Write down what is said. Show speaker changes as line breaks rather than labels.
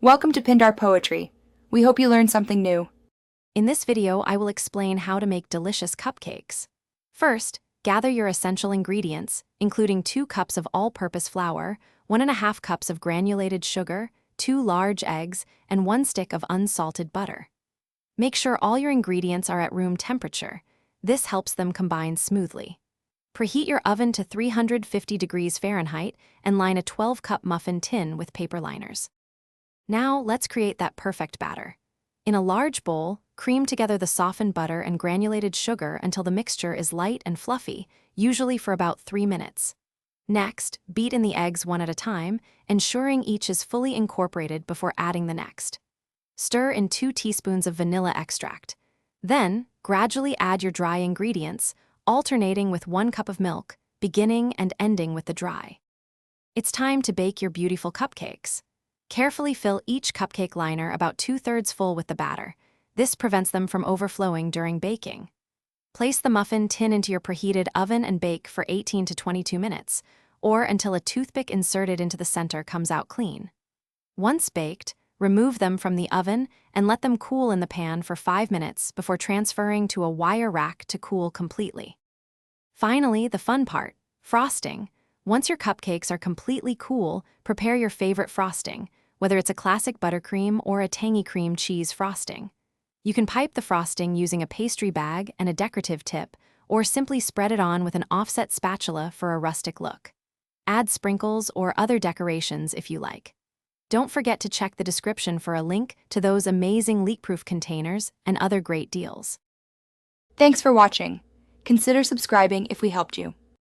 Welcome to Pindar Poetry. We hope you learned something new.
In this video, I will explain how to make delicious cupcakes. First, gather your essential ingredients, including 2 cups of all-purpose flour, 1½ cups of granulated sugar, 2 large eggs, and 1 stick of unsalted butter. Make sure all your ingredients are at room temperature. This helps them combine smoothly. Preheat your oven to 350 degrees Fahrenheit and line a 12-cup muffin tin with paper liners. Now, let's create that perfect batter. In a large bowl, cream together the softened butter and granulated sugar until the mixture is light and fluffy, usually for about 3 minutes. Next, beat in the eggs one at a time, ensuring each is fully incorporated before adding the next. Stir in 2 teaspoons of vanilla extract. Then, gradually add your dry ingredients, alternating with 1 cup of milk, beginning and ending with the dry. It's time to bake your beautiful cupcakes. Carefully fill each cupcake liner about 2/3 full with the batter. This prevents them from overflowing during baking. Place the muffin tin into your preheated oven and bake for 18 to 22 minutes, or until a toothpick inserted into the center comes out clean. Once baked, remove them from the oven and let them cool in the pan for 5 minutes before transferring to a wire rack to cool completely. Finally, the fun part, frosting. Once your cupcakes are completely cool, prepare your favorite frosting, whether it's a classic buttercream or a tangy cream cheese frosting. You can pipe the frosting using a pastry bag and a decorative tip, or simply spread it on with an offset spatula for a rustic look. Add sprinkles or other decorations if you like. Don't forget to check the description for a link to those amazing leak-proof containers and other great deals.
Thanks for watching. Consider subscribing if we helped you.